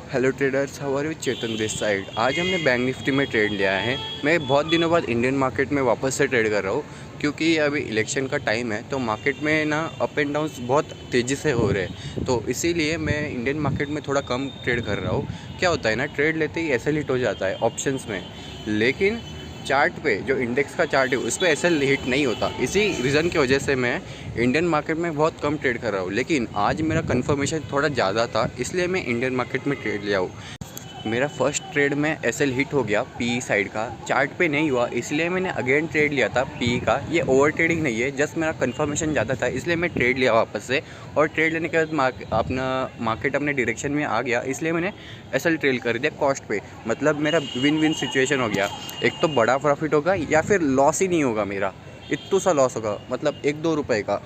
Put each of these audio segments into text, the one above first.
Hello traders, how are you? Chetan this side. आज हमने bank Nifty में ट्रेड लिया है। मैं बहुत दिनों बाद इंडियन मार्केट में वापस से ट्रेड कर रहा हूँ क्योंकि अभी इलेक्शन का टाइम है, तो मार्केट में ना अप एंड डाउन्स बहुत तेज़ी से हो रहे हैं। तो इसीलिए मैं इंडियन मार्केट में थोड़ा कम ट्रेड कर रहा हूँ। क्या होता है ना, ट्रेड लेते ही एसएल हिट हो जाता है ऑप्शंस में, लेकिन चार्ट पे जो इंडेक्स का चार्ट है उस पर एसएल हिट नहीं होता। इसी रीज़न की वजह से मैं इंडियन मार्केट में बहुत कम ट्रेड कर रहा हूँ। लेकिन आज मेरा कंफर्मेशन थोड़ा ज़्यादा था, इसलिए मैं इंडियन मार्केट में ट्रेड लिया हूँ। मेरा फर्स्ट ट्रेड में एसएल हिट हो गया पी साइड का, चार्ट पे नहीं हुआ, इसलिए मैंने अगेन ट्रेड लिया था पी का। ये ओवर ट्रेडिंग नहीं है, जस्ट मेरा कंफर्मेशन ज़्यादा था, इसलिए मैं ट्रेड लिया वापस से। और ट्रेड लेने के बाद अपना मार्केट अपने डायरेक्शन में आ गया, इसलिए मैंने एसएल ट्रेड कर दिया कॉस्ट पे। मतलब मेरा विन विन सिचुएशन हो गया। एक तो बड़ा प्रॉफिट होगा या फिर लॉस ही नहीं होगा, मेरा इतना सा लॉस होगा, मतलब 1-2 रुपये का।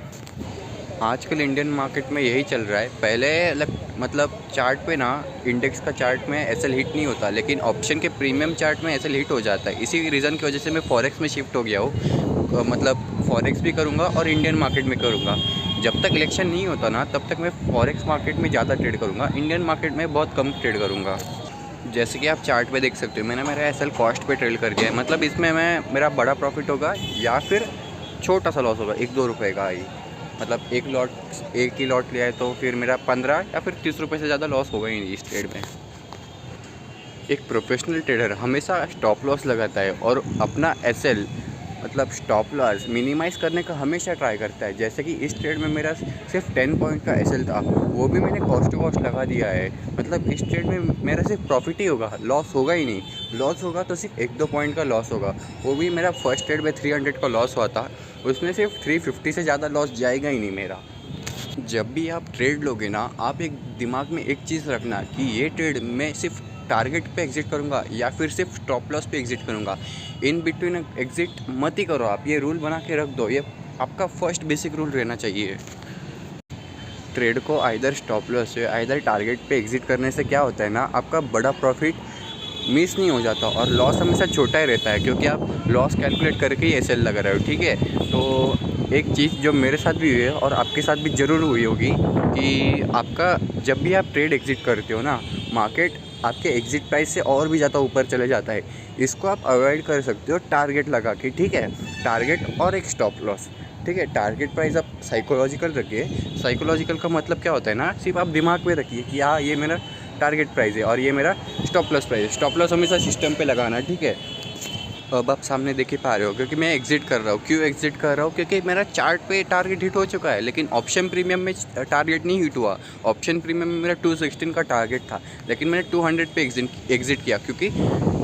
आजकल इंडियन मार्केट में यही चल रहा है। पहले मतलब चार्ट पे ना, इंडेक्स का चार्ट में एसएल हिट नहीं होता, लेकिन ऑप्शन के प्रीमियम चार्ट में एसएल हिट हो जाता है। इसी रीज़न की वजह से मैं फॉरेक्स में शिफ्ट हो गया हूँ। मतलब फॉरेक्स भी करूँगा और इंडियन मार्केट में करूँगा। जब तक इलेक्शन नहीं होता ना, तब तक मैं फॉरेक्स मार्केट में ज़्यादा ट्रेड करूँगा, इंडियन मार्केट में बहुत कम ट्रेड करूँगा। जैसे कि आप चार्ट पे देख सकते हो, मैंने मेरा एसएल कॉस्ट पे ट्रेड कर दिया है। मतलब इसमें मेरा बड़ा प्रॉफिट होगा या फिर छोटा सा लॉस होगा, 1-2 रुपये का ही। मतलब एक ही लॉट लिया है तो फिर मेरा 15 या फिर 30 रुपये से ज़्यादा लॉस होगा ही नहीं इस ट्रेड में। एक प्रोफेशनल ट्रेडर हमेशा स्टॉप लॉस लगाता है और अपना एसएल मतलब स्टॉप लॉस मिनिमाइज़ करने का हमेशा ट्राई करता है। जैसे कि इस ट्रेड में मेरा सिर्फ 10 पॉइंट का एसएल था, वो भी मैंने कॉस्ट टू कॉस्ट लगा दिया है। मतलब इस ट्रेड में मेरा सिर्फ प्रॉफिट ही होगा, लॉस होगा ही नहीं। लॉस होगा तो सिर्फ 1-2 पॉइंट का लॉस होगा, वो भी मेरा फर्स्ट ट्रेड में 300 का लॉस हुआ था, उसमें सिर्फ 350 से ज़्यादा लॉस जाएगा ही नहीं मेरा। जब भी आप ट्रेड लोगे ना, आप एक दिमाग में एक चीज़ रखना कि ये ट्रेड मैं सिर्फ टारगेट पे एग्जिट करूँगा या फिर सिर्फ स्टॉप लॉस पे एग्जिट करूँगा। इन बिटवीन एग्जिट मत ही करो आप, ये रूल बना के रख दो। ये आपका फर्स्ट बेसिक रूल रहना चाहिए। ट्रेड को आइदर स्टॉप लॉस या आइदर टारगेट पे एग्जिट करने से क्या होता है ना, आपका बड़ा प्रॉफिट मिस नहीं हो जाता और लॉस हमेशा छोटा ही रहता है, क्योंकि आप लॉस कैलकुलेट करके ही एसएल लगा रहे हो। ठीक है, तो एक चीज़ जो मेरे साथ भी हुई है और आपके साथ भी ज़रूर हुई होगी कि आपका जब भी आप ट्रेड एग्जिट करते हो ना, मार्केट आपके एग्जिट प्राइस से और भी ज़्यादा ऊपर चले जाता है। इसको आप अवॉइड कर सकते हो टारगेट लगा के। ठीक है, टारगेट और एक स्टॉप लॉस। ठीक है, टारगेट प्राइस आप साइकोलॉजिकल रखिए। साइकोलॉजिकल का मतलब क्या होता है ना, सिर्फ आप दिमाग में रखिए कि हाँ, ये मेरा टारगेट प्राइस है और ये मेरा स्टॉप लॉस प्राइस है। स्टॉप लॉस हमेशा सिस्टम पे लगाना। ठीक है, अब आप सामने देख ही पा रहे हो क्योंकि मैं एग्जिट कर रहा हूँ। क्यों एग्जिट कर रहा हूँ? क्योंकि मेरा चार्ट पे टारगेट हिट हो चुका है, लेकिन ऑप्शन प्रीमियम में टारगेट नहीं हिट हुआ। ऑप्शन प्रीमियम में मेरा 216 का टारगेट था, लेकिन मैंने 200 पे एग्जिट किया, क्योंकि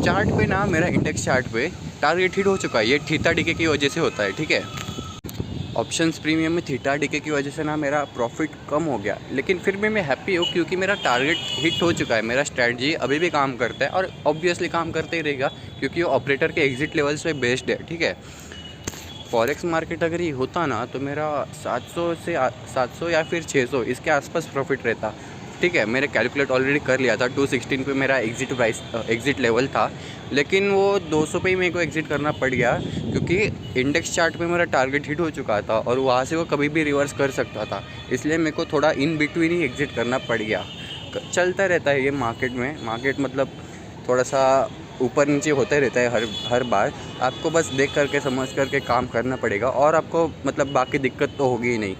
चार्ट पे ना, मेरा इंडेक्स चार्ट पे टारगेट हिट हो चुका है। ये थीटा डीके की वजह से होता है। ठीक है, ऑप्शंस प्रीमियम में थीटा डीके की वजह से ना मेरा प्रॉफिट कम हो गया, लेकिन फिर भी मैं हैप्पी हूँ क्योंकि मेरा टारगेट हिट हो चुका है। मेरा स्ट्रैटेजी अभी भी काम करता है और ऑब्वियसली काम करते ही रहेगा, क्योंकि वो ऑपरेटर के एग्जिट लेवल्स पे बेस्ड है। ठीक है, फॉरेक्स मार्केट अगर ये होता ना, तो मेरा 700 या फिर 600 इसके आसपास प्रॉफिट रहता। ठीक है, मैंने कैलकुलेट ऑलरेडी कर लिया था, 216 पे मेरा एग्जिट लेवल था, लेकिन वो 200 पे ही मेरे को एग्जिट करना पड़ गया, क्योंकि इंडेक्स चार्ट पे मेरा टारगेट हिट हो चुका था और वहाँ से वो कभी भी रिवर्स कर सकता था। इसलिए मेरे को थोड़ा इन बिटवीन ही एग्जिट करना पड़ गया। चलता रहता है ये मार्केट में। मार्केट मतलब थोड़ा सा ऊपर नीचे होता ही रहता है हर बार। आपको बस देख करके समझ करके काम करना पड़ेगा और आपको मतलब बाकी दिक्कत तो होगी ही नहीं।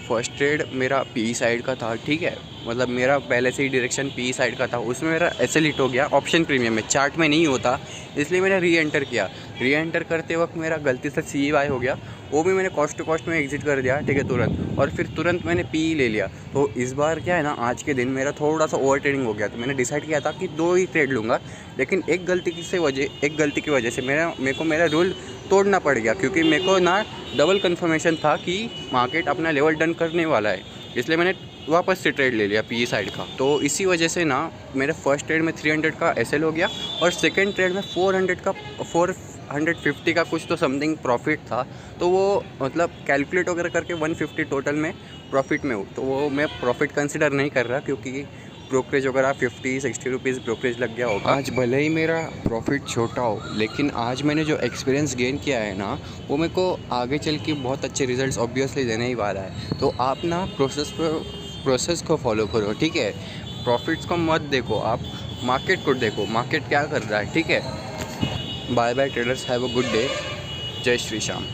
फर्स्ट ट्रेड मेरा पी साइड का था। ठीक है, मतलब मेरा पहले से ही डायरेक्शन पी साइड का था, उसमें मेरा एसएल हिट हो गया ऑप्शन प्रीमियम में, चार्ट में नहीं होता, इसलिए मैंने री एंटर किया। री एंटर करते वक्त मेरा गलती से सी वाई हो गया, वो भी मैंने कॉस्ट टू कॉस्ट में एग्जिट कर दिया। ठीक है, तुरंत, और फिर तुरंत मैंने पी ले लिया। तो इस बार क्या है ना, आज के दिन मेरा थोड़ा सा ओवर ट्रेडिंग हो गया, तो मैंने डिसाइड किया था कि 2 ही ट्रेड लूँगा, लेकिन एक गलती की वजह से मेरे को मेरा रूल तोड़ना पड़ गया, क्योंकि मेरे को ना डबल कंफर्मेशन था कि मार्केट अपना लेवल डन करने वाला है, इसलिए मैंने वापस से ट्रेड ले लिया पी साइड का। तो इसी वजह से ना मेरे फर्स्ट ट्रेड में 300 का एसएल हो गया और सेकंड ट्रेड में 450 का कुछ तो समथिंग प्रॉफिट था। तो वो मतलब कैलकुलेट वगैरह करके 150 टोटल में प्रॉफिट में हूँ। तो वो मैं प्रॉफिट कंसिडर नहीं कर रहा, क्योंकि ब्रोकरेज वगैरह 50-60 रुपीज़ ब्रोकरेज लग गया होगा। आज भले ही मेरा प्रॉफिट छोटा हो, लेकिन आज मैंने जो एक्सपीरियंस गेन किया है ना, वो मेरे को आगे चल के बहुत अच्छे रिजल्ट्स ऑब्वियसली देने ही वाला है। तो आप ना प्रोसेस को फॉलो करो। ठीक है, प्रॉफिट्स को मत देखो, आप मार्केट को देखो, मार्केट क्या कर रहा है। ठीक है, bye bye traders, have a good day. जय श्री श्याम।